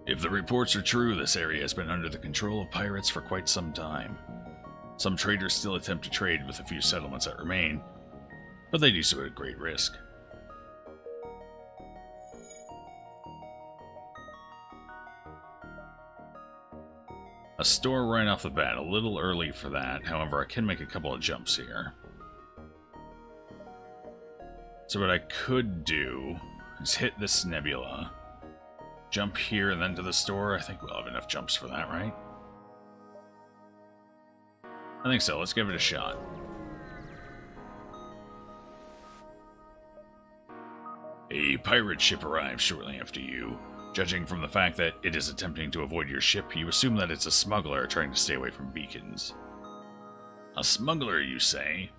If the reports are true, this area has been under the control of pirates for quite some time. Some traders still attempt to trade with the few settlements that remain, but they do so at great risk. A store right off the bat, a little early for that. However, I can make a couple of jumps here. So what I could do is hit this nebula, jump here and then to the store. I think we'll have enough jumps for that, right? I think so. Let's give it a shot. A pirate ship arrives shortly after you. Judging from the fact that it is attempting to avoid your ship, you assume that it's a smuggler trying to stay away from beacons. A smuggler, you say?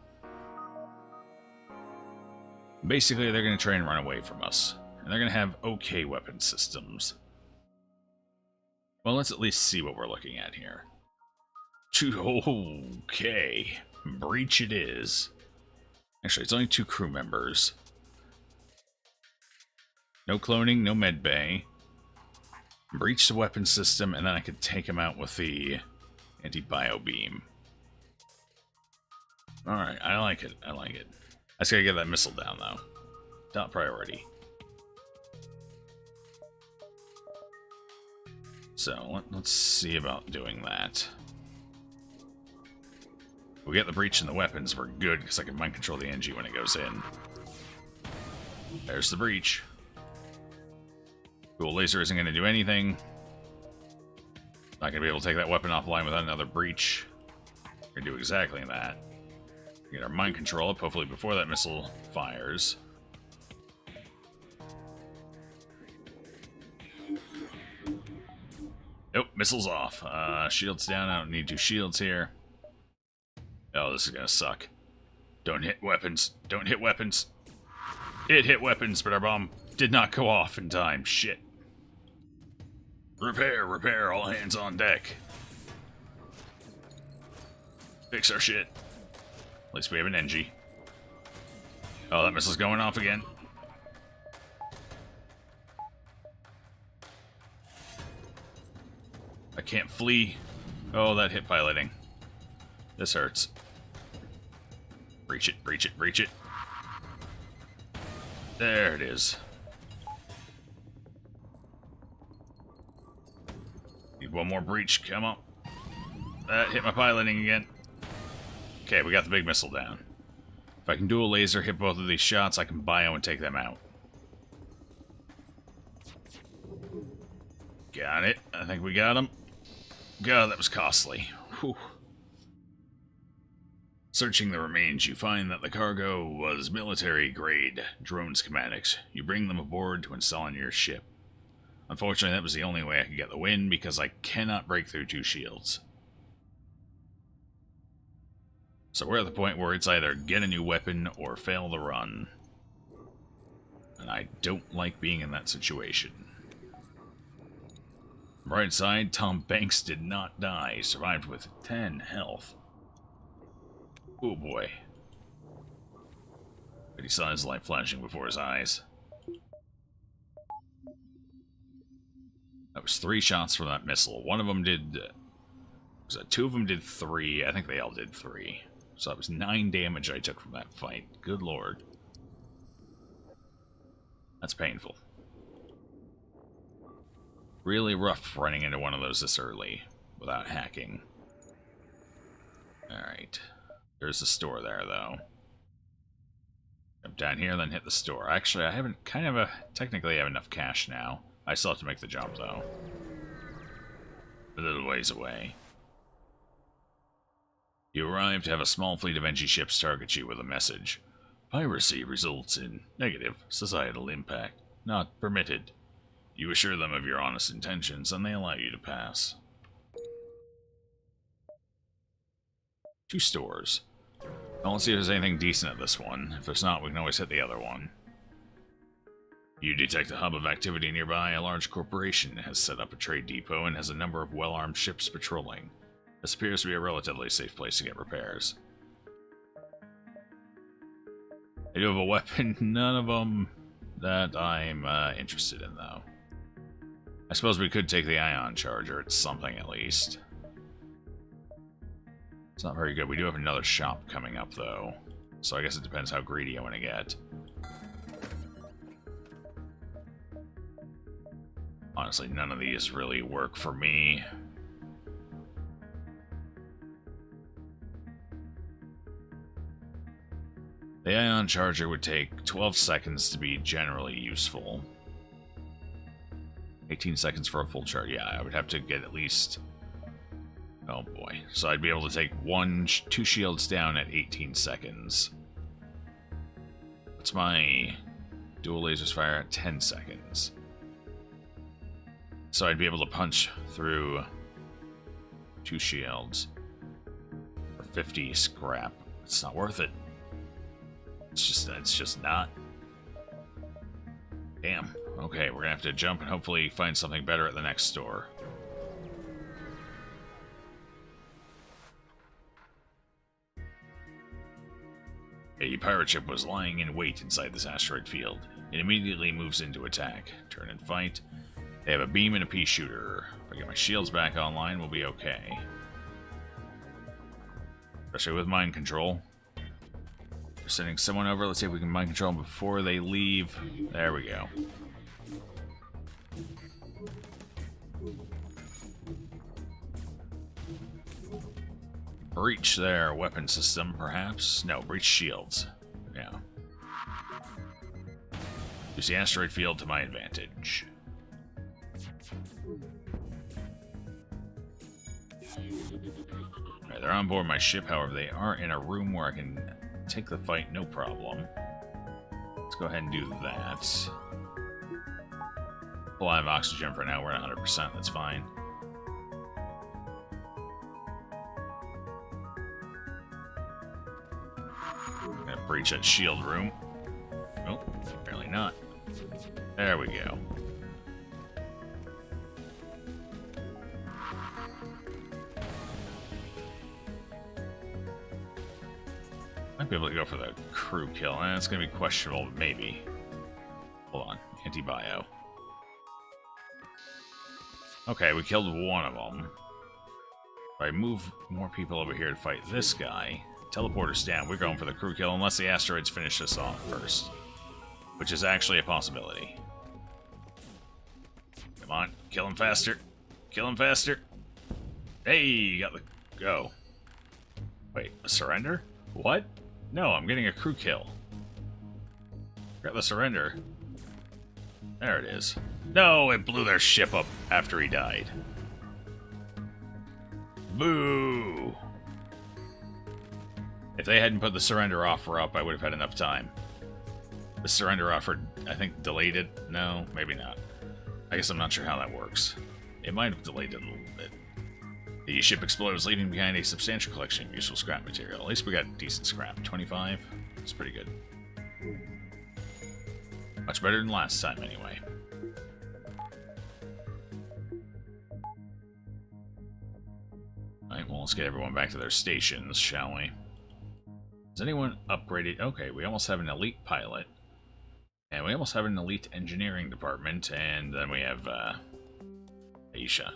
Basically, they're going to try and run away from us. And they're going to have okay weapon systems. Well, let's at least see what we're looking at here. Okay. Breach it is. Actually, it's only 2 crew members. No cloning, no medbay. Breach the weapon system, and then I could take him out with the anti-bio beam. Alright, I like it. I like it. I just gotta get that missile down, though. Top priority. So, let's see about doing that. If we get the breach in the weapons, we're good, because I can mind control the NG when it goes in. There's the breach. Cool, laser isn't going to do anything. Not going to be able to take that weapon offline without another breach. We're going to do exactly that. Get our mind control up, hopefully before that missile fires. Nope, missile's off. Shields down, I don't need 2 shields here. Oh, this is going to suck. Don't hit weapons. Don't hit weapons. It hit weapons, but our bomb did not go off in time. Shit. Repair, repair, all hands on deck. Fix our shit. At least we have an NG. Oh, that missile's going off again. I can't flee. Oh, that hit piloting. This hurts. Breach it, breach it, breach it. There it is. Need one more breach, come on. That hit my piloting again. Okay, we got the big missile down. If I can do a laser, hit both of these shots, I can bio and take them out. Got it. I think we got him. God, that was costly. Whew. Searching the remains, you find that the cargo was military-grade drone schematics. You bring them aboard to install on your ship. Unfortunately, that was the only way I could get the win, because I cannot break through 2 shields. So we're at the point where it's either get a new weapon or fail the run. And I don't like being in that situation. Right side, Tom Banks did not die. He survived with 10 health. Oh boy. But he saw his light flashing before his eyes. That was 3 shots from that missile. One of them did... Was that 2 of them did 3? I think they all did 3. So that was 9 damage I took from that fight. Good lord. That's painful. Really rough running into one of those this early without hacking. Alright. There's the store there, though. Jump down here, then hit the store. Actually, I haven't technically have enough cash now. I still have to make the jump, though. A little ways away. You arrive to have a small fleet of NG ships target you with a message. Piracy results in negative societal impact. Not permitted. You assure them of your honest intentions, and they allow you to pass. 2 stores. I won't see if there's anything decent at this one. If there's not, we can always hit the other one. You detect a hub of activity nearby. A large corporation has set up a trade depot and has a number of well-armed ships patrolling. This appears to be a relatively safe place to get repairs. I do have a weapon. None of them that I'm interested in, though. I suppose we could take the ion charger. It's something at least. It's not very good. We do have another shop coming up, though. So I guess it depends how greedy I want to get. Honestly, none of these really work for me. The ion charger would take 12 seconds to be generally useful. 18 seconds for a full charge. Yeah, I would have to get at least... Oh boy. So I'd be able to take two shields down at 18 seconds. What's my dual lasers fire at 10 seconds? So I'd be able to punch through 2 shields for 50 scrap. It's not worth it. It's just not. Damn. Okay, we're gonna have to jump and hopefully find something better at the next store. A pirate ship was lying in wait inside this asteroid field. It immediately moves into attack. Turn and fight. They have a beam and a pea shooter. If I get my shields back online, we'll be okay. Especially with mind control. We're sending someone over. Let's see if we can mind control them before they leave. There we go. Breach their weapon system, perhaps? No, breach shields. Yeah. Use the asteroid field to my advantage. Alright, they're on board my ship, however, they are in a room where I can take the fight, no problem. Let's go ahead and do that. Well, I have oxygen for now, we're at 100%, that's fine. Gonna breach that shield room. Oh, apparently not. There we go. Might be able to go for the crew kill. It's gonna be questionable, but maybe. Hold on. Anti-bio. Okay, we killed one of them. If I move more people over here to fight this guy, teleporter's down. We're going for the crew kill unless the asteroids finish this off first. Which is actually a possibility. Come on, kill him faster. Kill him faster. Hey, you got the go. Wait, a surrender? What? No, I'm getting a crew kill. Got the surrender. There it is. No, it blew their ship up after he died. Boo! If they hadn't put the surrender offer up, I would have had enough time. The surrender offer, I think, delayed it? No, maybe not. I guess I'm not sure how that works. It might have delayed it a little bit. The ship explodes, leaving behind a substantial collection of useful scrap material. At least we got decent scrap. 25? That's pretty good. Much better than last time, anyway. Alright, well, let's get everyone back to their stations, shall we? Has anyone upgraded? Okay, we almost have an elite pilot. And we almost have an elite engineering department. And then we have, Aisha,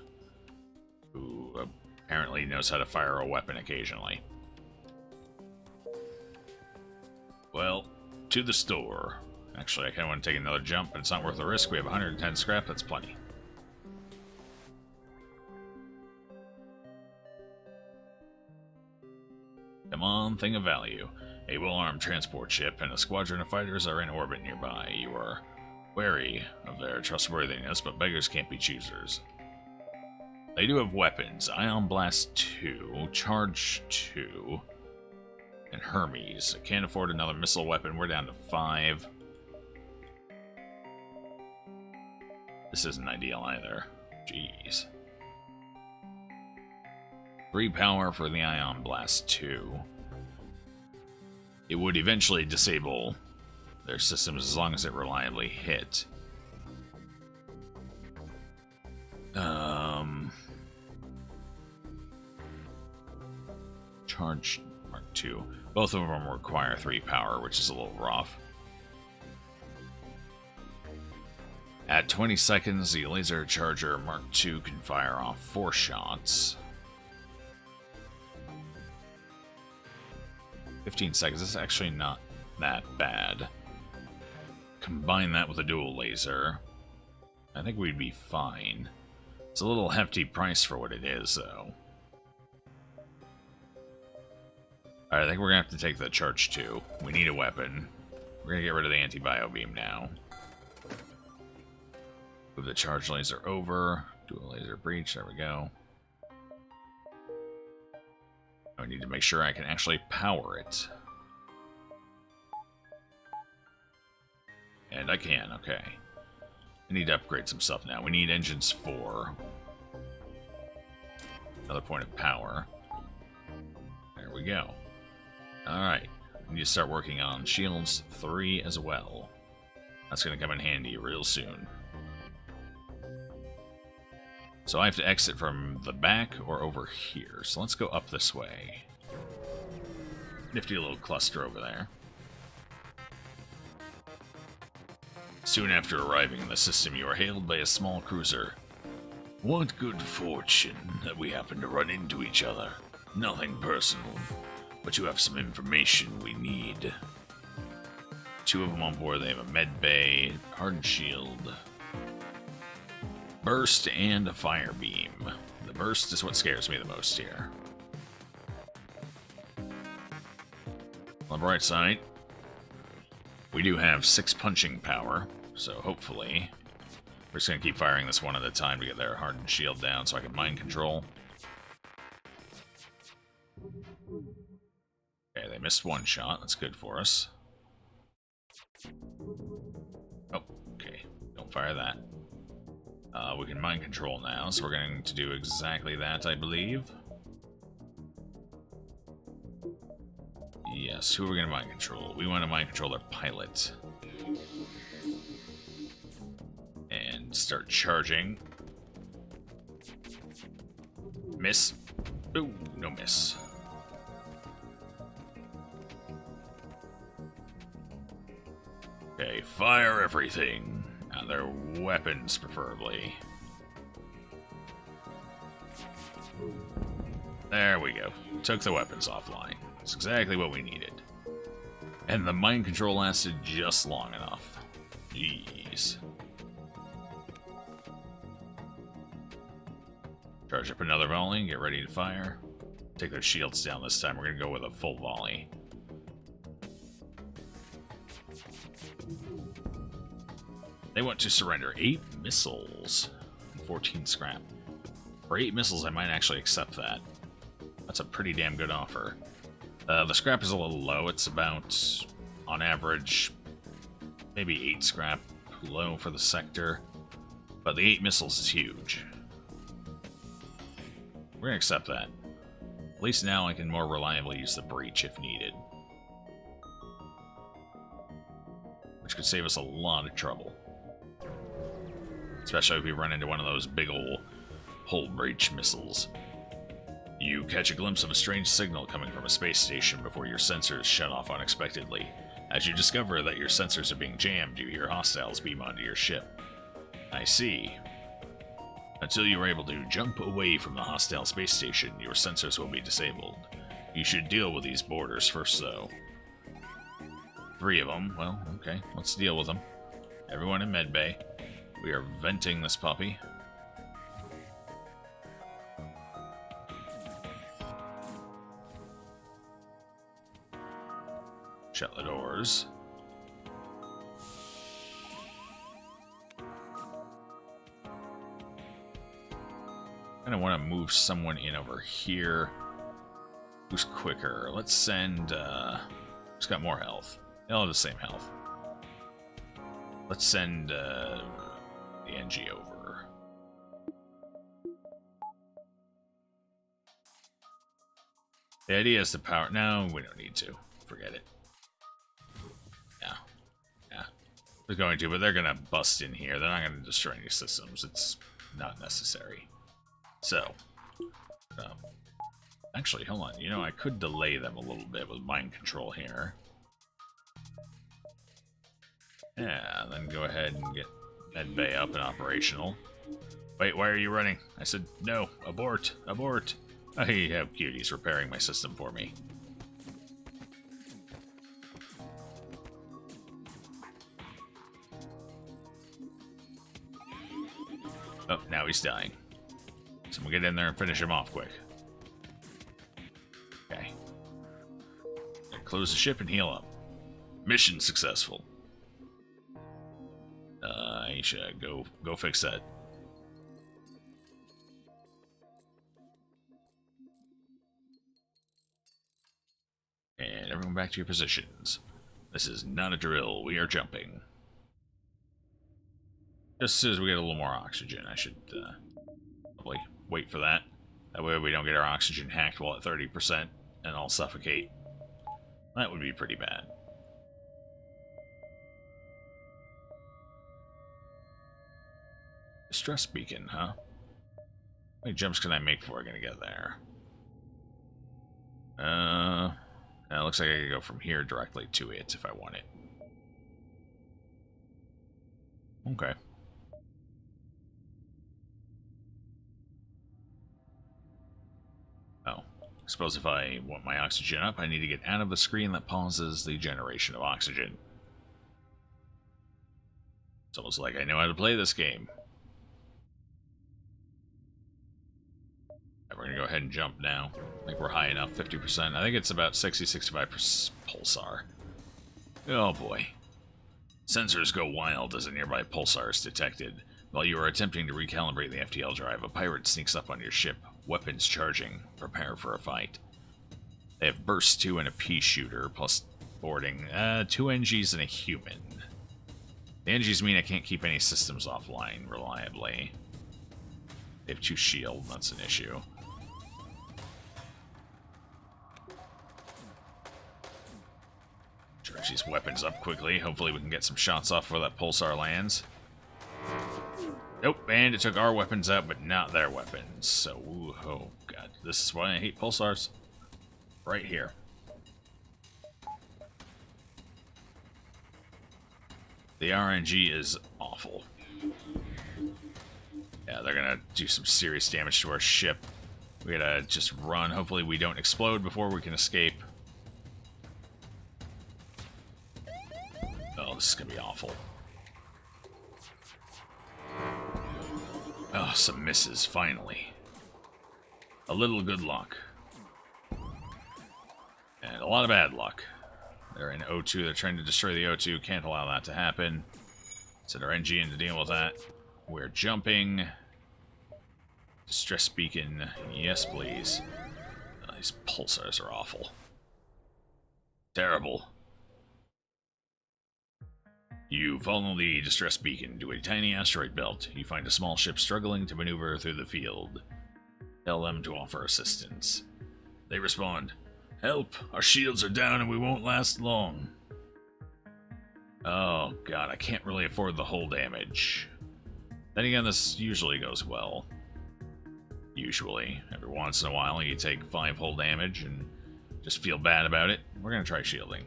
who apparently knows how to fire a weapon occasionally. Well, to the store. Actually, I kind of want to take another jump, but it's not worth the risk. We have 110 scrap, that's plenty. Come on, thing of value. A well-armed transport ship and a squadron of fighters are in orbit nearby. You are wary of their trustworthiness, but beggars can't be choosers. They do have weapons. Ion Blast 2, Charge 2, and Hermes. I can't afford another missile weapon. We're down to 5. This isn't ideal either. Jeez. 3 power for the Ion Blast 2. It would eventually disable their systems as long as it reliably hit. Charge Mark 2. Both of them require 3 power, which is a little rough. At 20 seconds, the laser charger Mark II can fire off 4 shots. 15 seconds, that's actually not that bad. Combine that with a dual laser, I think we'd be fine. It's a little hefty price for what it is, though. Alright, I think we're gonna have to take the charge too. We need a weapon. We're gonna get rid of the anti-bio beam now. Move the charge laser over. Dual laser breach, there we go. I need to make sure I can actually power it. And I can, okay. I need to upgrade some stuff now. We need engines 4. Another point of power. There we go. Alright. We need to start working on shields 3 as well. That's going to come in handy real soon. So I have to exit from the back or over here. So let's go up this way. Nifty little cluster over there. Soon after arriving in the system, you are hailed by a small cruiser. What good fortune that we happen to run into each other. Nothing personal, but you have some information we need. 2 of them on board. They have a med bay, hardened shield, burst, and a fire beam. The burst is what scares me the most here. On the bright side, we do have 6 punching power, so hopefully we're just going to keep firing this one at a time to get their hardened shield down so I can mind control. Okay, they missed 1 shot. That's good for us. Oh, okay. Don't fire that. We can mind control now, so we're going to do exactly that, I believe. Yes, who are we going to mind control? We want to mind control their pilot. And start charging. Miss. Ooh, no miss. Okay, fire everything. Now their weapons, preferably. There we go. Took the weapons offline. That's exactly what we needed. And the mind control lasted just long enough. Jeez. Charge up another volley and get ready to fire. Take their shields down this time. We're going to go with a full volley. They want to surrender 8 missiles and 14 scrap. For 8 missiles, I might actually accept that. That's a pretty damn good offer. The scrap is a little low. It's about, on average, maybe 8 scrap low for the sector. But the 8 missiles is huge. We're going to accept that. At least now I can more reliably use the breach if needed. Which could save us a lot of trouble. Especially if we run into one of those big ol' hull breach missiles. You catch a glimpse of a strange signal coming from a space station before your sensors shut off unexpectedly. As you discover that your sensors are being jammed, you hear hostiles beam onto your ship. I see. Until you are able to jump away from the hostile space station, your sensors will be disabled. You should deal with these boarders first, though. 3 of them. Well, okay, let's deal with them. Everyone in medbay. We are venting this puppy. Shut the doors. I want to move someone in over here. Who's quicker? Let's send, who's got more health? They all have the same health. Let's send, the NG over. The idea is to power... No, we don't need to. Forget it. Yeah. They're going to, but they're going to bust in here. They're not going to destroy any systems. It's not necessary. So, actually, hold on. You know, I could delay them a little bit with mind control here. Yeah, then go ahead and get Med bay up and operational. Wait, why are you running? I said, no, abort, abort. Oh, how cute, he's repairing my system for me. Oh, now he's dying. So we'll get in there and finish him off quick. Okay. Close the ship and heal up. Mission successful. Aisha, go fix that. And everyone back to your positions. This is not a drill. We are jumping. Just as soon as we get a little more oxygen, I should probably wait for that. That way we don't get our oxygen hacked while at 30% and I'll suffocate. That would be pretty bad. Distress beacon, huh? How many jumps can I make before I'm gonna get there? It looks like I could go from here directly to it if I want it. Okay. Oh. I suppose if I want my oxygen up, I need to get out of the screen that pauses the generation of oxygen. It's almost like I know how to play this game. We're going to go ahead and jump now. I think we're high enough, 50%. I think it's about 60-65% pulsar. Oh boy. Sensors go wild as a nearby pulsar is detected. While you are attempting to recalibrate the FTL drive, a pirate sneaks up on your ship, weapons charging. Prepare for a fight. They have burst 2 and a pea shooter, plus boarding 2 NGs and a human. The NGs mean I can't keep any systems offline reliably. They have 2 shield, that's an issue. Charge these weapons up quickly. Hopefully we can get some shots off before that pulsar lands. Nope, and it took our weapons out, but not their weapons. So, ooh, oh god, this is why I hate pulsars. Right here. The RNG is awful. Yeah, they're gonna do some serious damage to our ship. We gotta just run. Hopefully we don't explode before we can escape. Oh, this is gonna be awful. Oh, some misses, finally. A little good luck. And a lot of bad luck. They're in O2, they're trying to destroy the O2, can't allow that to happen. Send our NG in to deal with that. We're jumping. Distress beacon, yes please. Oh, these pulsars are awful. Terrible. You follow the distress beacon to a tiny asteroid belt. You find a small ship struggling to maneuver through the field. Tell them to offer assistance. They respond, "Help! Our shields are down and we won't last long." Oh god, I can't really afford the hull damage. Then again, this usually goes well. Usually. Every once in a while you take 5 hull damage and just feel bad about it. We're gonna try shielding.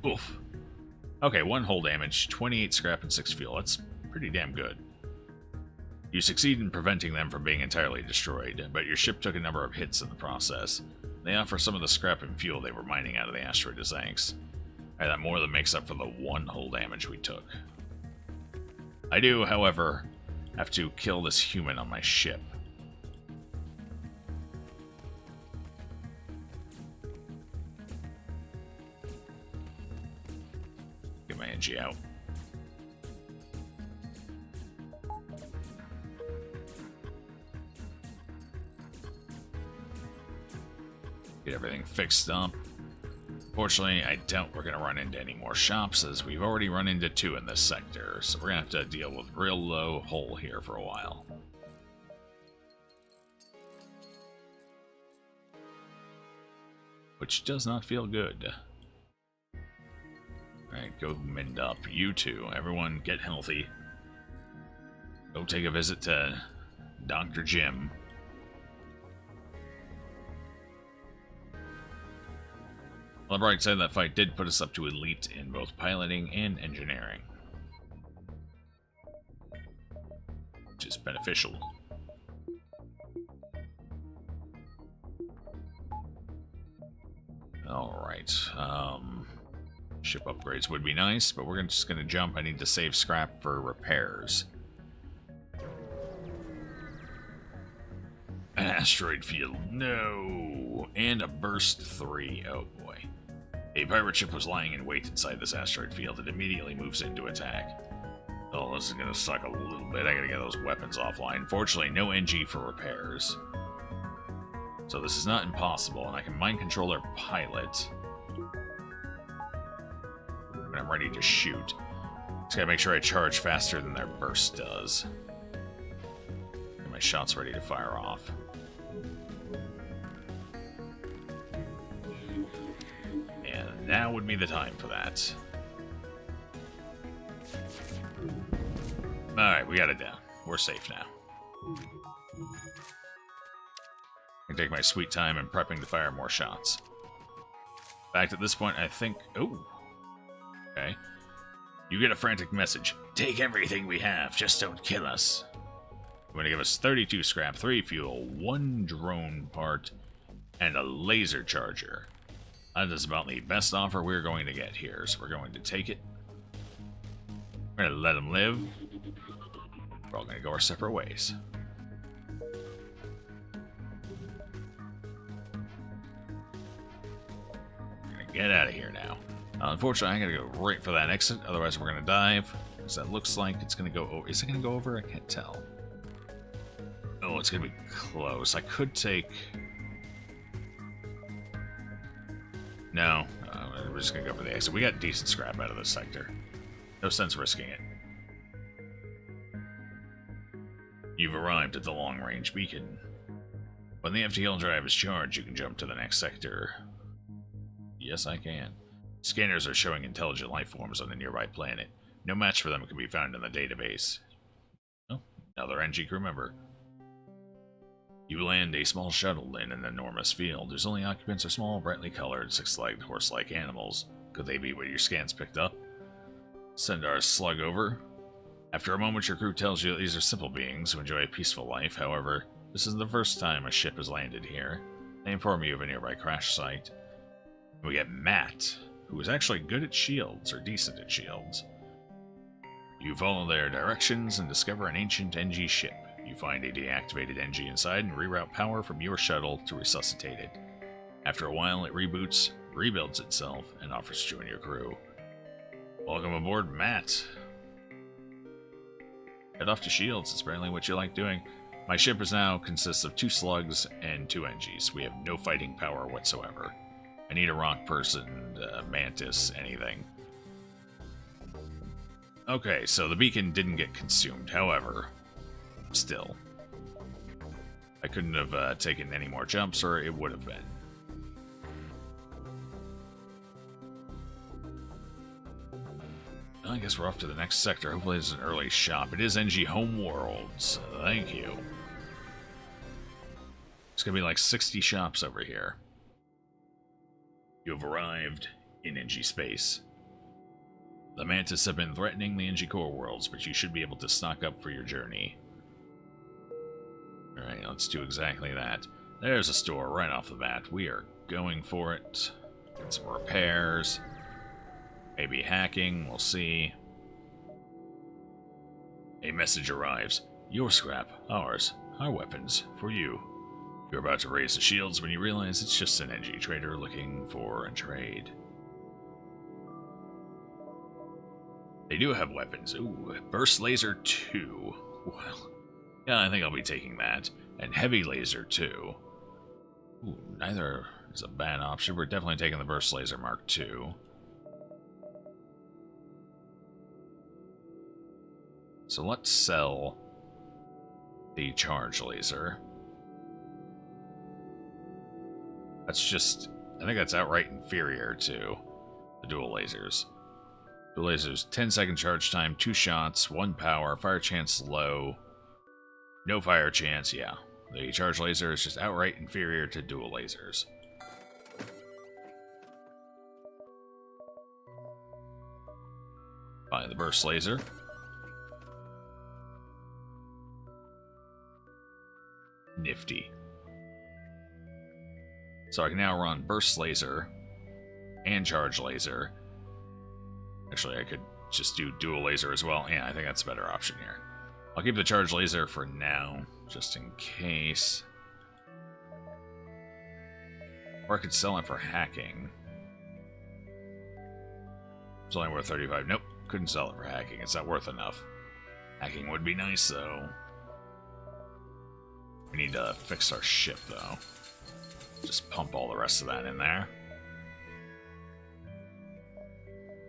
Oof. Okay, 1 hull damage, 28 scrap and 6 fuel. That's pretty damn good. You succeed in preventing them from being entirely destroyed, but your ship took a number of hits in the process. They offer some of the scrap and fuel they were mining out of the asteroid as thanks. That more than makes up for the 1 hull damage we took. I do, however, have to kill this human on my ship. Get my NG out. Get everything fixed up. Fortunately, I doubt we're going to run into any more shops, as we've already run into 2 in this sector, so we're going to have to deal with real low hull here for a while. Which does not feel good. Alright, go mend up. You two, everyone get healthy. Go take a visit to Dr. Jim. On the bright side, that fight did put us up to elite in both piloting and engineering. which is beneficial. Alright, ship upgrades would be nice, but we're just going to jump. I need to save scrap for repairs. An asteroid field, no! And a burst 3, oh boy. A pirate ship was lying in wait inside this asteroid field. It immediately moves in to attack. Oh, this is going to suck a little bit. I got to get those weapons offline. Fortunately, no NG for repairs. So this is not impossible, and I can mind control their pilot when I'm ready to shoot. Just gotta make sure I charge faster than their burst does. And my shot's ready to fire off. And now would be the time for that. Alright, we got it down. We're safe now. I can take my sweet time in prepping to fire more shots. In fact, at this point, I think... Oh! Okay. You get a frantic message. Take everything we have, just don't kill us. You're going to give us 32 scrap, 3 fuel, 1 drone part, and a laser charger. That is about the best offer we're going to get here, so we're going to take it. We're going to let them live. We're all going to go our separate ways. Get out of here now. Unfortunately, I'm going to go right for that exit, otherwise we're going to dive. Because that looks like it's going to go over. Is it going to go over? I can't tell. Oh, it's going to be close. I could take... No, we're just going to go for the exit. We got decent scrap out of this sector. No sense risking it. You've arrived at the long-range beacon. When the FTL drive is charged, you can jump to the next sector. Yes, I can. Scanners are showing intelligent life forms on the nearby planet. No match for them can be found in the database. Oh, another NG crew member. You land a small shuttle in an enormous field. Whose only occupants are small, brightly colored, six-legged, horse-like animals. Could they be what your scans picked up? Send our slug over. After a moment, your crew tells you that these are simple beings who enjoy a peaceful life. However, this isn't the first time a ship has landed here. They inform you of a nearby crash site. We get Matt, who is actually good at shields, or decent at shields. You follow their directions and discover an ancient NG ship. You find a deactivated NG inside and reroute power from your shuttle to resuscitate it. After a while, it reboots, rebuilds itself, and offers to join your crew. Welcome aboard, Matt. Head off to shields. It's apparently what you like doing. My ship is now consists of 2 slugs and 2 NGs. We have no fighting power whatsoever. I need a rock person, mantis, anything. Okay, so the beacon didn't get consumed. However, still, I couldn't have taken any more jumps, or it would have been. I guess we're off to the next sector. Hopefully it's an early shop. It is NG Homeworlds. Thank you. It's gonna be like 60 shops over here. You have arrived in NG space. The Mantis have been threatening the NG core worlds, but you should be able to stock up for your journey. Alright, let's do exactly that. There's a store right off the bat. We are going for it. Get some repairs. Maybe hacking, we'll see. A message arrives. Your scrap, ours. Our weapons, for you. You're about to raise the shields when you realize it's just an NG trader looking for a trade. They do have weapons. Ooh, Burst Laser 2. Well, yeah, I think I'll be taking that. And Heavy Laser 2. Ooh, neither is a bad option. We're definitely taking the Burst Laser Mark II. So let's sell the Charge Laser. That's just... I think that's outright inferior to the dual lasers. Dual lasers, 10-second charge time, 2 shots, 1 power, fire chance low. No fire chance, yeah. The charge laser is just outright inferior to dual lasers. Buy the burst laser. Nifty. So I can now run Burst Laser and Charge Laser. Actually, I could just do Dual Laser as well. Yeah, I think that's a better option here. I'll keep the Charge Laser for now, just in case. Or I could sell it for hacking. It's only worth 35. Nope, couldn't sell it for hacking. It's not worth enough. Hacking would be nice, though. We need to fix our ship, though. Just pump all the rest of that in there.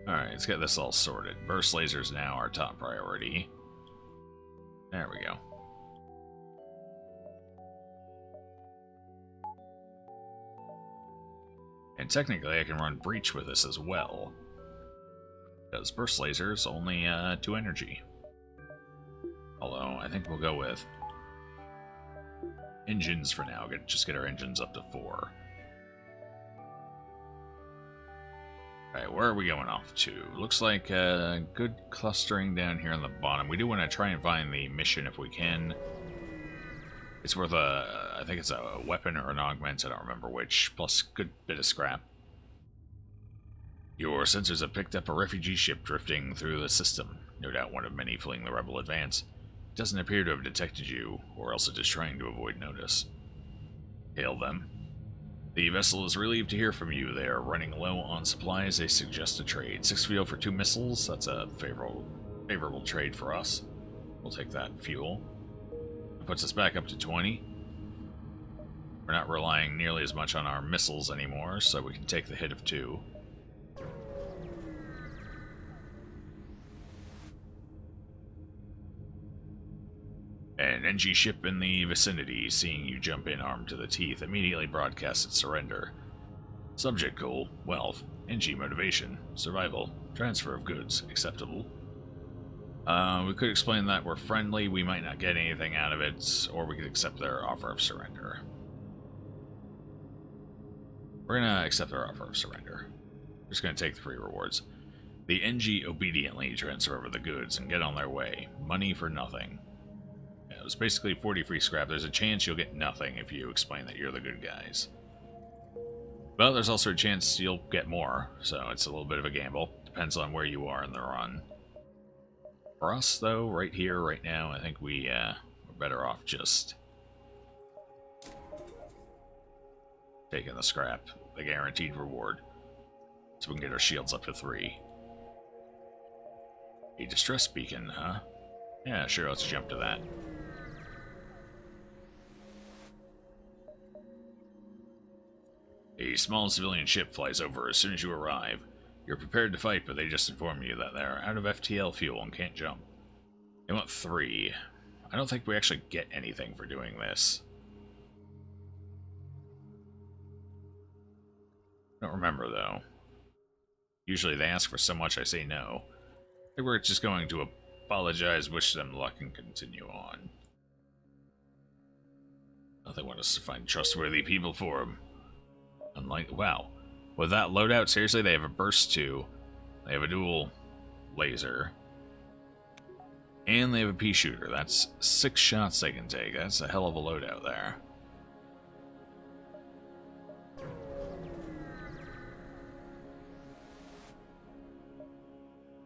Alright, let's get this all sorted. Burst Laser's now our top priority. There we go. And technically I can run Breach with this as well. Because Burst Laser's only 2 energy. Although, I think we'll go with engines for now. Just get our engines up to 4. Alright, where are we going off to? Looks like good clustering down here on the bottom. We do want to try and find the mission if we can. It's worth I think it's a weapon or an augment, I don't remember which, plus good bit of scrap. Your sensors have picked up a refugee ship drifting through the system. No doubt one of many fleeing the rebel advance. It doesn't appear to have detected you, or else it is trying to avoid notice. Hail them. The vessel is relieved to hear from you. They are running low on supplies. They suggest a trade. 6 fuel for 2 missiles. That's a favorable trade for us. We'll take that fuel. It puts us back up to 20. We're not relying nearly as much on our missiles anymore, so we can take the hit of 2. An NG ship in the vicinity, seeing you jump in armed to the teeth, immediately broadcasts its surrender. Subject goal, wealth, NG motivation, survival, transfer of goods, acceptable. We could explain that we're friendly, we might not get anything out of it, or we could accept their offer of surrender. We're gonna accept their offer of surrender. We're just gonna take the free rewards. The NG obediently transfer over the goods and get on their way. Money for nothing. Yeah, it was basically 40 free scrap. There's a chance you'll get nothing if you explain that you're the good guys. But there's also a chance you'll get more, so it's a little bit of a gamble. Depends on where you are in the run. For us, though, right here, right now, I think we're better off just taking the scrap, the guaranteed reward, so we can get our shields up to 3. A distress beacon, huh? Yeah, sure, let's jump to that. A small civilian ship flies over as soon as you arrive. You're prepared to fight, but they just inform you that they're out of FTL fuel and can't jump. They want 3. I don't think we actually get anything for doing this. I don't remember, though. Usually they ask for so much, I say no. I think we're just going to apologize, wish them luck, and continue on. They want us to find trustworthy people for them. Unlike, wow. With that loadout, seriously, they have a burst 2. They have a dual laser. And they have a pea shooter. That's 6 shots they can take. That's a hell of a loadout there.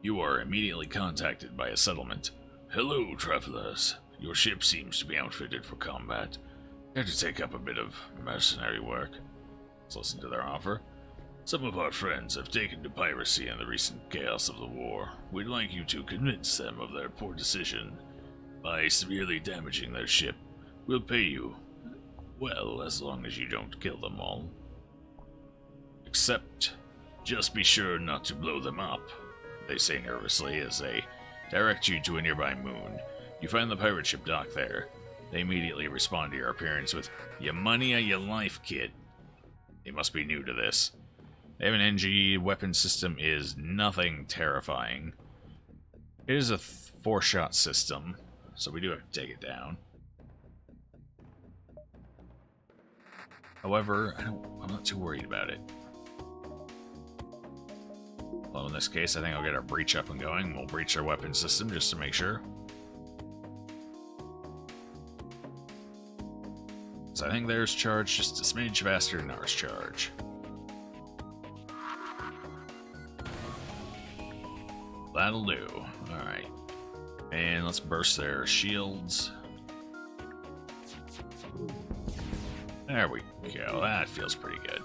You are immediately contacted by a settlement. Hello, travelers. Your ship seems to be outfitted for combat. Care to take up a bit of mercenary work? Let's listen to their offer. Some of our friends have taken to piracy in the recent chaos of the war. We'd like you to convince them of their poor decision. By severely damaging their ship, we'll pay you. Well, as long as you don't kill them all. Except, just be sure not to blow them up, they say nervously as they direct you to a nearby moon. You find the pirate ship docked there. They immediately respond to your appearance with, "Your money or your life, kid." They must be new to this. They have an NG weapon system is nothing terrifying. It is a 4-shot system, so we do have to take it down. However, I'm not too worried about it. Well, in this case, I think I'll get our breach up and going. We'll breach our weapon system just to make sure. So I think theirs charge just a smidge faster than ours charge. That'll do. Alright. And let's burst their shields. There we go. That feels pretty good.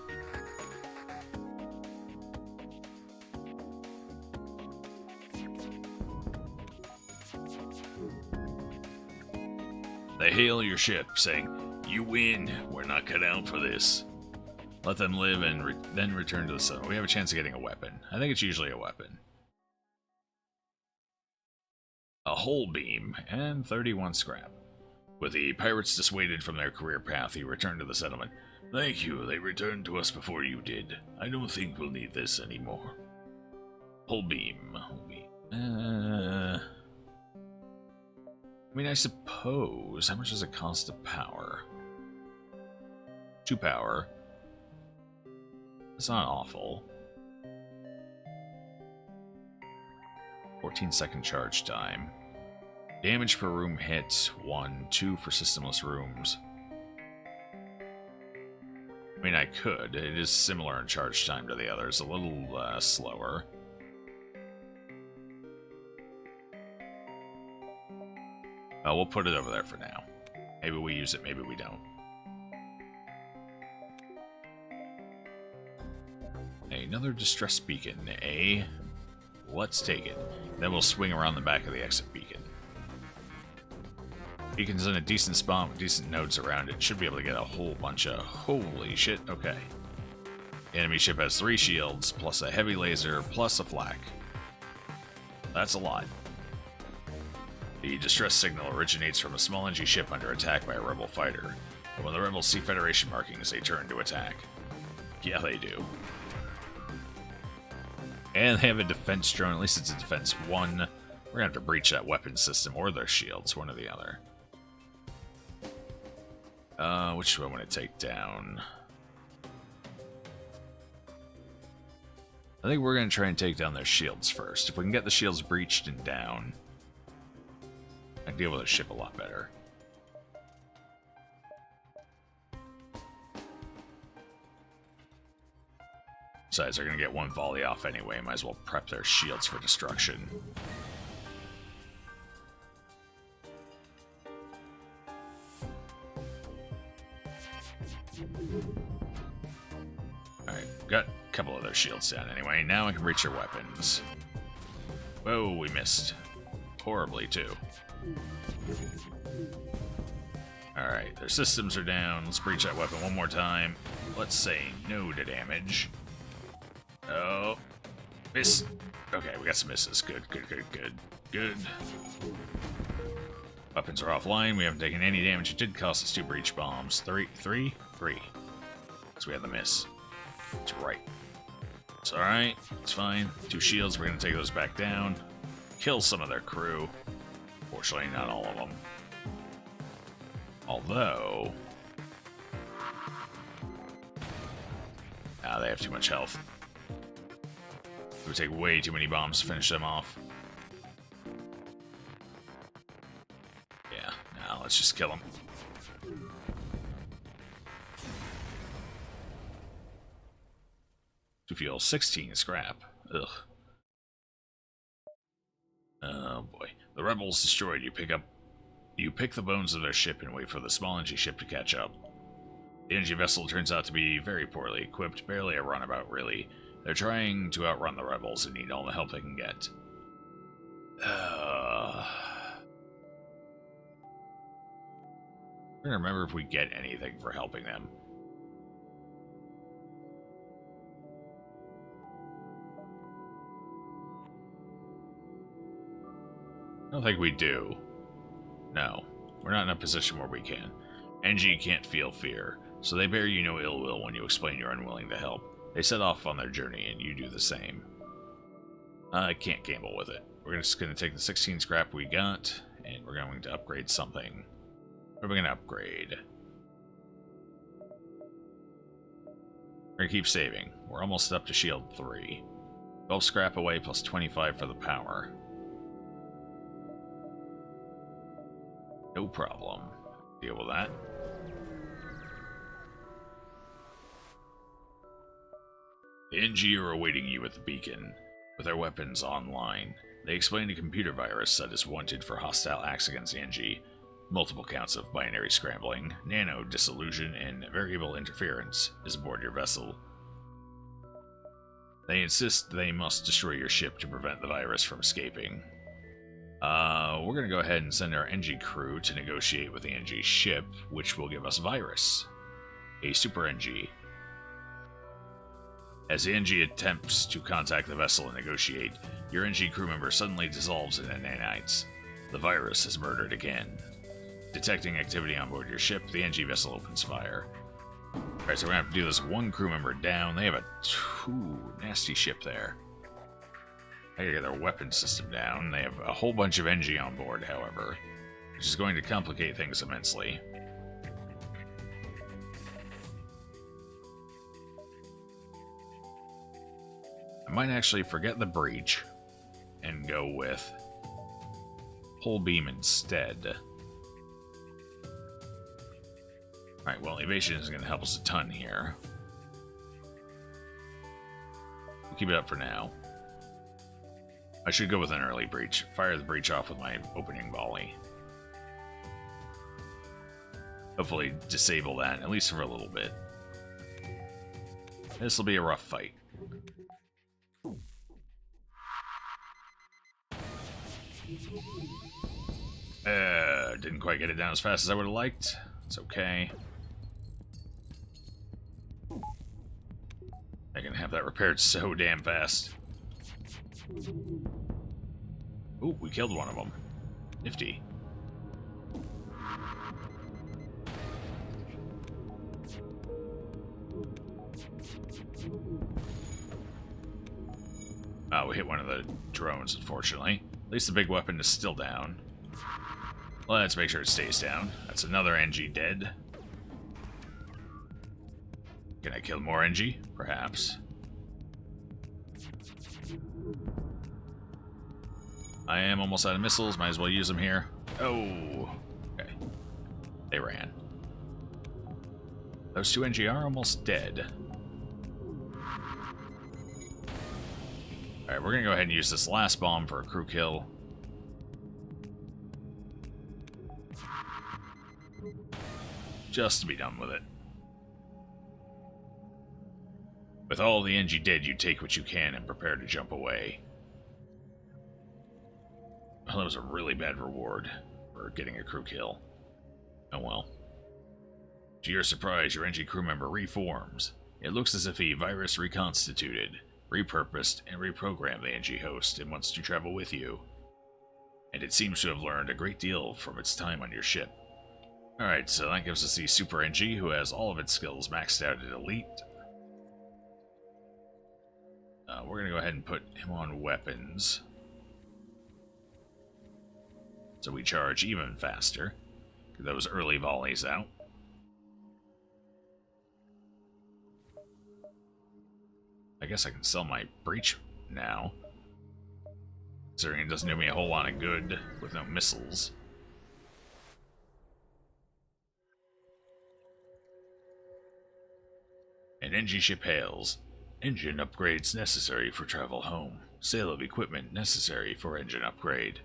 They hail your ship, saying, "You win. We're not cut out for this." Let them live and then return to the sun. We have a chance of getting a weapon. I think it's usually a weapon. A hull beam and 31 scrap. With the pirates dissuaded from their career path, he returned to the settlement. "Thank you. They returned to us before you did. I don't think we'll need this anymore." Hull beam. I mean, I suppose. How much does it cost to power? 2 power. That's not awful. 14-second charge time. Damage per room hit, 1, 2 for systemless rooms. I mean, I could. It is similar in charge time to the others, a little slower. We'll put it over there for now. Maybe we use it, maybe we don't. Another distress beacon, eh? Let's take it. Then we'll swing around the back of the exit beacon. Beacon's in a decent spot with decent nodes around it. Should be able to get a whole bunch of... Holy shit, okay. The enemy ship has 3 shields, plus a heavy laser, plus a flak. That's a lot. The distress signal originates from a small NG ship under attack by a rebel fighter. And when the rebels see Federation markings, they turn to attack. Yeah, they do. And they have a defense drone, at least it's a defense 1. We're gonna have to breach that weapon system or their shields, one or the other. Which do I want to take down? I think we're gonna try and take down their shields first. If we can get the shields breached and down, I can deal with a ship a lot better. Besides, they're going to get 1 volley off anyway. Might as well prep their shields for destruction. Alright, got a couple of their shields down anyway. Now I can reach their weapons. Whoa, we missed. Horribly, too. Alright, their systems are down. Let's breach that weapon one more time. Let's say no to damage. Oh, miss. Okay, we got some misses. Good. Weapons are offline. We haven't taken any damage. It did cost us 2 breach bombs. 3. So we had the miss. It's right. It's alright. It's fine. 2 shields. We're going to take those back down. Kill some of their crew. Fortunately, not all of them. Although... they have too much health. It would take way too many bombs to finish them off. Yeah, now let's just kill them. To fuel 16 scrap. Ugh. Oh boy. The rebels destroyed. You pick the bones of their ship and wait for the small NG ship to catch up. The NG vessel turns out to be very poorly equipped, barely a runabout really. They're trying to outrun the rebels and need all the help they can get. I'm trying to remember if we get anything for helping them. I don't think we do. No, we're not in a position where we can. NG can't feel fear, so they bear you no ill will when you explain you're unwilling to help. They set off on their journey, and you do the same. I can't gamble with it. We're just going to take the 16 scrap we got, and we're going to upgrade something. What are we going to upgrade? We're going to keep saving. We're almost up to shield 3. 12 scrap away plus 25 for the power. No problem. Deal with that. The NG are awaiting you at the beacon, with their weapons online. They explained a computer virus that is wanted for hostile acts against the NG, multiple counts of binary scrambling, nano dissolution, and variable interference is aboard your vessel. They insist they must destroy your ship to prevent the virus from escaping. We're going to go ahead and send our NG crew to negotiate with the NG ship, which will give us virus. A super NG. As the NG attempts to contact the vessel and negotiate, your NG crew member suddenly dissolves into nanites. The virus is murdered again. Detecting activity on board your ship, the NG vessel opens fire. Alright, so we're going to have to do this one crew member down. They have a nasty ship there. I gotta get their weapon system down. They have a whole bunch of NG on board, however, which is going to complicate things immensely. I might actually forget the breach and go with hull beam instead. Alright, well, evasion is going to help us a ton here. We'll keep it up for now. I should go with an early breach. Fire the breach off with my opening volley. Hopefully disable that, at least for a little bit. This will be a rough fight. Didn't quite get it down as fast as I would have liked. It's okay. I can have that repaired so damn fast. Ooh, we killed one of them. Nifty. Oh, we hit one of the drones, unfortunately. At least the big weapon is still down. Let's make sure it stays down. That's another NG dead. Can I kill more NG? Perhaps. I am almost out of missiles. Might as well use them here. Oh. Okay. They ran. Those two NG are almost dead. Alright, we're going to go ahead and use this last bomb for a crew kill. Just to be done with it. With all the NG dead, you take what you can and prepare to jump away. Well, that was a really bad reward for getting a crew kill. Oh well. To your surprise, your NG crew member reforms. It looks as if a virus reconstituted, repurposed, and reprogrammed the NG host and wants to travel with you. And it seems to have learned a great deal from its time on your ship. Alright, so that gives us the Super NG, who has all of its skills maxed out at Elite. We're going to go ahead and put him on weapons, so we charge even faster. Get those early volleys out. I guess I can sell my breach now, considering it doesn't do me a whole lot of good with no missiles. An NG ship hails. Engine upgrades necessary for travel home. Sale of equipment necessary for engine upgrade.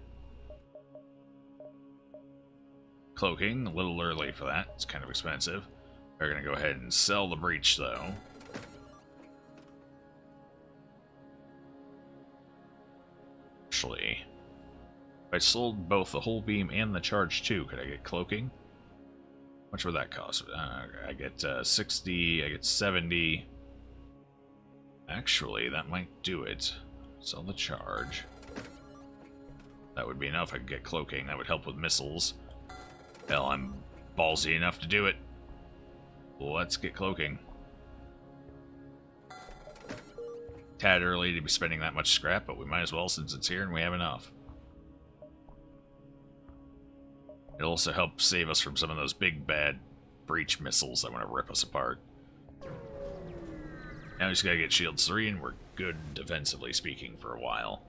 Cloaking, a little early for that. It's kind of expensive. We're going to go ahead and sell the breach, though. Actually, if I sold both the whole beam and the charge 2, could I get cloaking? How much would that cost? I get 60, I get 70. Actually, that might do it. Sell the charge. That would be enough. I could get cloaking. That would help with missiles. Hell, I'm ballsy enough to do it. Let's get cloaking. Tad early to be spending that much scrap, but we might as well since it's here and we have enough. It'll also help save us from some of those big bad breach missiles that want to rip us apart. Now we just gotta get shields 3 and we're good defensively speaking for a while.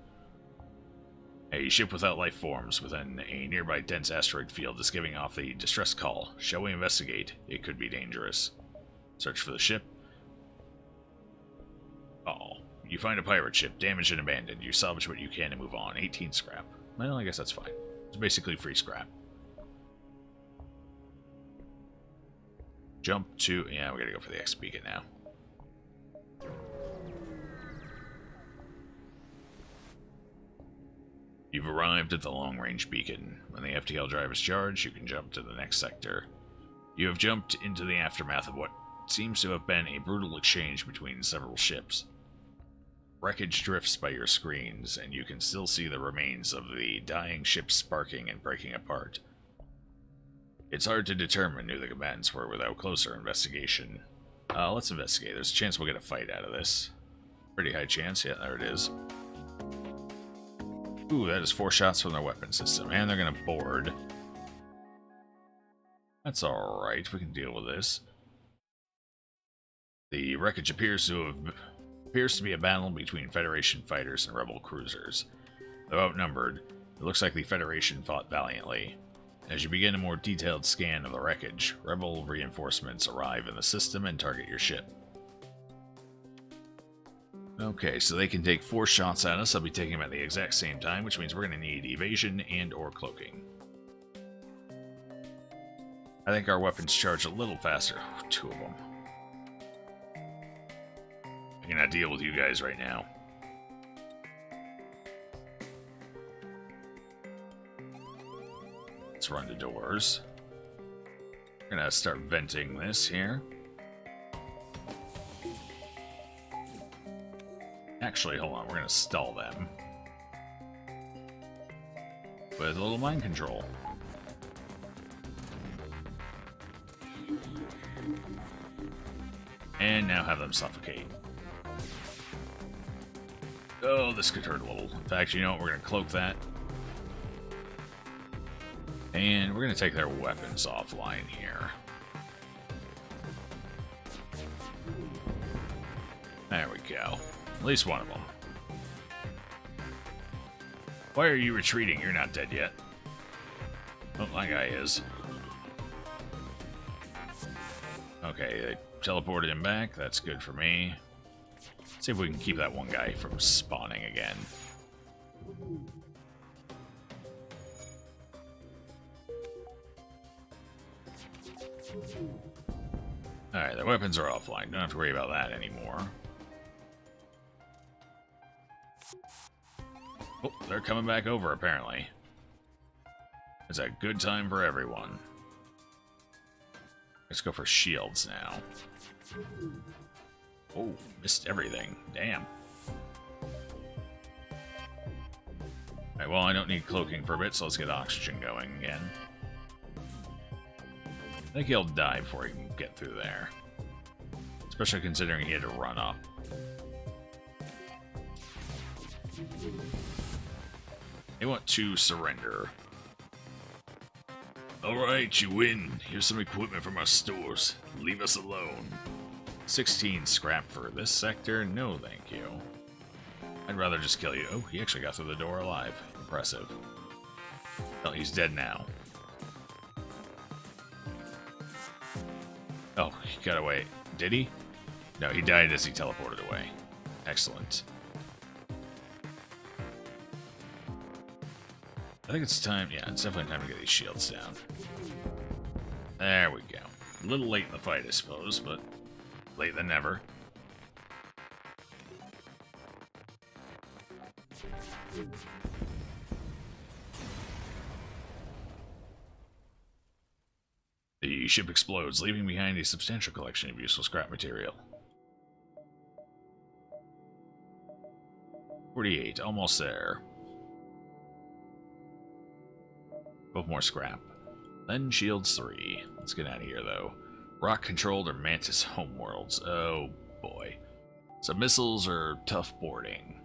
A ship without life forms within a nearby dense asteroid field is giving off the distress call. Shall we investigate? It could be dangerous. Search for the ship. Oh, you find a pirate ship, damaged and abandoned. You salvage what you can and move on. 18 scrap. Well, I guess that's fine. It's basically free scrap. Jump to... Yeah, we gotta go for the X beacon now. You've arrived at the long-range beacon. When the FTL drive is charged, you can jump to the next sector. You have jumped into the aftermath of what seems to have been a brutal exchange between several ships. Wreckage drifts by your screens, and you can still see the remains of the dying ships sparking and breaking apart. It's hard to determine who the combatants were without closer investigation. Let's investigate. There's a chance we'll get a fight out of this. Pretty high chance. Yeah, there it is. Ooh, that is 4 shots from their weapon system, and they're gonna board. That's alright, we can deal with this. The wreckage appears to be a battle between Federation fighters and Rebel cruisers. Though outnumbered, it looks like the Federation fought valiantly. As you begin a more detailed scan of the wreckage, Rebel reinforcements arrive in the system and target your ship. Okay, so they can take 4 shots at us. I'll be taking them at the exact same time, which means we're going to need evasion and or cloaking. I think our weapons charge a little faster. 2 of them. I cannot deal with you guys right now. Let's run to doors. We're going to start venting this here. Actually, hold on, we're going to stall them. With a little mind control. And now have them suffocate. Oh, this could hurt a little. In fact, you know what, we're going to cloak that. And we're going to take their weapons offline here. There we go. At least one of them. Why are you retreating? You're not dead yet. Oh, that guy is. Okay, they teleported him back. That's good for me. Let's see if we can keep that one guy from spawning again. Alright, their weapons are offline. Don't have to worry about that anymore. Oh, they're coming back over, apparently. It's a good time for everyone. Let's go for shields now. Oh, missed everything. Damn. Alright, well, I don't need cloaking for a bit, so let's get oxygen going again. I think he'll die before he can get through there. Especially considering he had to run up. They want to surrender. Alright, you win. Here's some equipment from our stores. Leave us alone. 16 scrap for this sector? No, thank you. I'd rather just kill you. Oh, he actually got through the door alive. Impressive. Well, he's dead now. Oh, he got away. Did he? No, he died as he teleported away. Excellent. I think it's time, yeah, it's definitely time to get these shields down. There we go. A little late in the fight, I suppose, but late than never. The ship explodes, leaving behind a substantial collection of useful scrap material. 48, almost there. 12 more scrap. Then shields 3. Let's get out of here, though. Rock-controlled or Mantis homeworlds. Oh, boy. So missiles are tough boarding.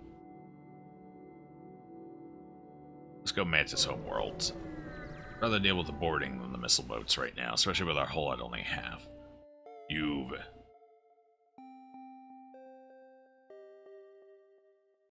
Let's go Mantis homeworlds. Rather deal with the boarding than the missile boats right now, especially with our hull at only half. You've